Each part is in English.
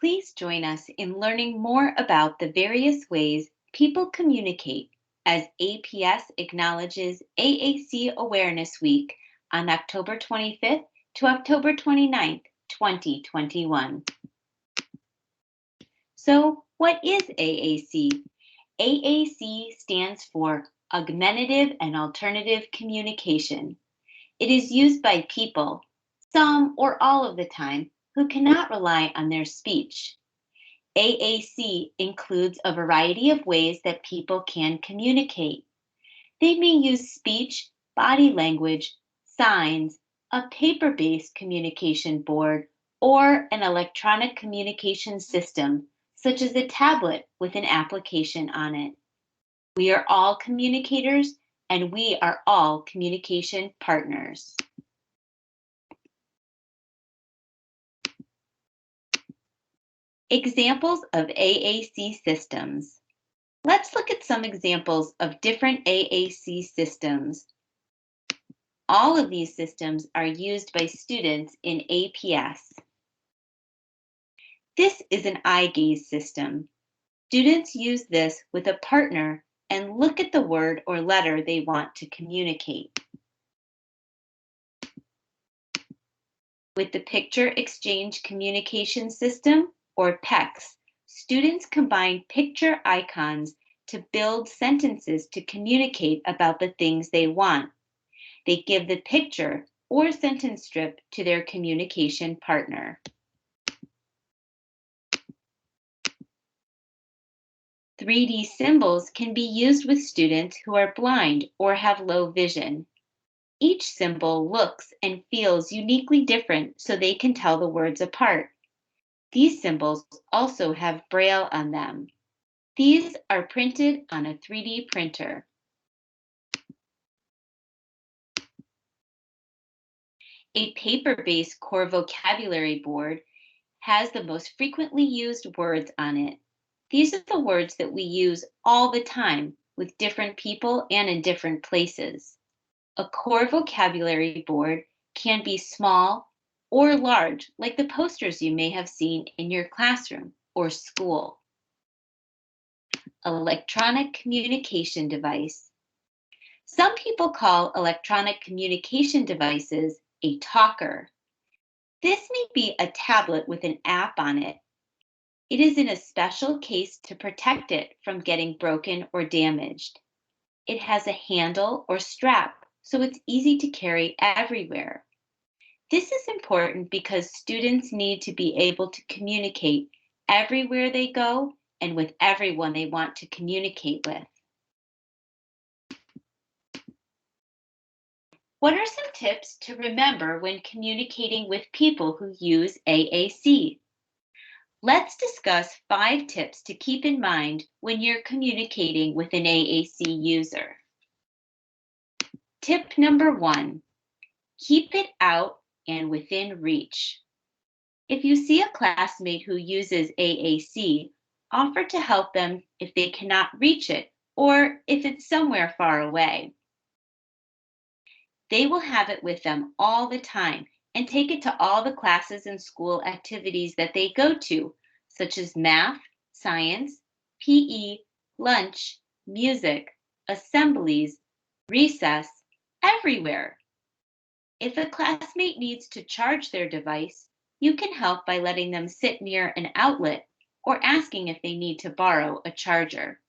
Please join us in learning more about the various ways people communicate as APS acknowledges AAC Awareness Week on October 25th to October 29th, 2021. So, what is AAC? AAC stands for Augmentative and Alternative Communication. It is used by people, some or all of the time, who cannot rely on their speech. AAC includes a variety of ways that people can communicate. They may use speech, body language, signs, a paper-based communication board, or an electronic communication system, such as a tablet with an application on it. We are all communicators, and we are all communication partners. Examples of AAC systems. Let's look at some examples of different AAC systems. All of these systems are used by students in APS. This is an eye gaze system. Students use this with a partner and look at the word or letter they want to communicate. With the Picture Exchange Communication System, or PECS, students combine picture icons to build sentences to communicate about the things they want. They give the picture or sentence strip to their communication partner. "3D symbols can be used with students who are blind or have low vision. Each symbol looks and feels uniquely different so they can tell the words apart. These symbols also have Braille on them. These are printed on a 3D printer. A paper-based core vocabulary board has the most frequently used words on it. These are the words that we use all the time with different people and in different places. A core vocabulary board can be small or large, like the posters you may have seen in your classroom or school. Electronic communication device. Some people call electronic communication devices a talker. This may be a tablet with an app on it. It is in a special case to protect it from getting broken or damaged. It has a handle or strap, so it's easy to carry everywhere. This is important because students need to be able to communicate everywhere they go and with everyone they want to communicate with. What are some tips to remember when communicating with people who use AAC? Let's discuss 5 tips to keep in mind when you're communicating with an AAC user. Tip number 1, keep it out and within reach. If you see a classmate who uses AAC, offer to help them if they cannot reach it or if it's somewhere far away. They will have it with them all the time and take it to all the classes and school activities that they go to, such as math, science, PE, lunch, music, assemblies, recess, everywhere. If a classmate needs to charge their device, you can help by letting them sit near an outlet or asking if they need to borrow a charger.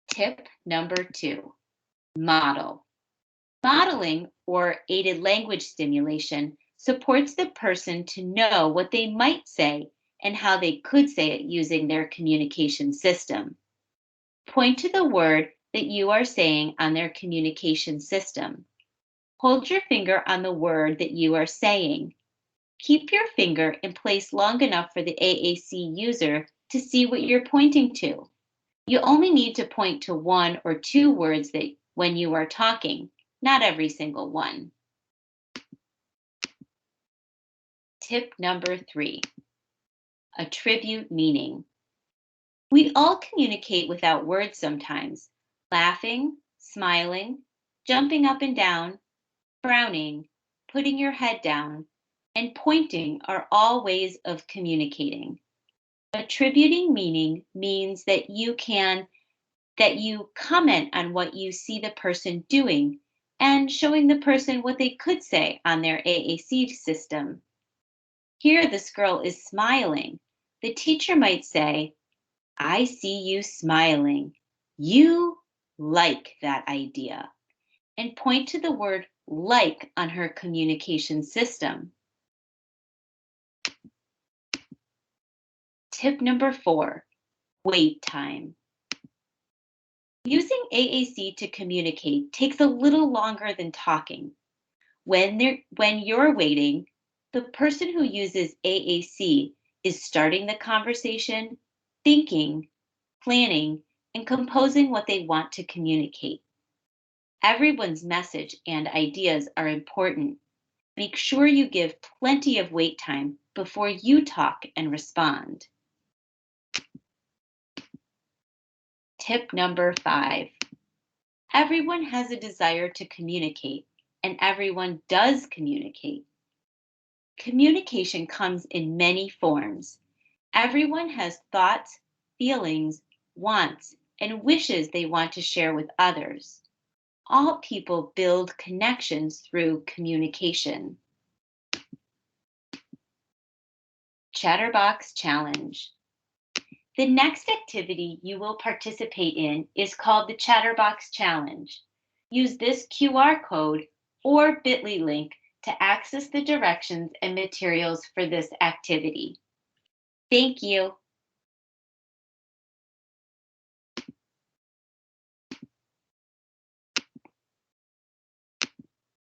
Tip number 2, model. Modeling, or aided language stimulation, supports the person to know what they might say and how they could say it using their communication system. Point to the word that you are saying on their communication system. Hold your finger on the word that you are saying. Keep your finger in place long enough for the AAC user to see what you're pointing to. You only need to point to 1 or 2 words when you are talking, not every single one. Tip number 3, attribute meaning. We all communicate without words sometimes, laughing, smiling, jumping up and down, frowning, putting your head down, and pointing are all ways of communicating. Attributing meaning means that you comment on what you see the person doing and showing the person what they could say on their AAC system. Here, this girl is smiling. The teacher might say, I see you smiling. You like that idea. And point to the word like on her communication system. Tip number 4, wait time. Using AAC to communicate takes a little longer than talking. When you're waiting, the person who uses AAC is starting the conversation, thinking, planning, and composing what they want to communicate. Everyone's message and ideas are important. Make sure you give plenty of wait time before you talk and respond. Tip number 5. Everyone has a desire to communicate, and everyone does communicate. Communication comes in many forms. Everyone has thoughts, feelings, wants, and wishes they want to share with others. All people build connections through communication. Chatterbox Challenge. The next activity you will participate in is called the Chatterbox Challenge. Use this QR code or bit.ly link to access the directions and materials for this activity. Thank you.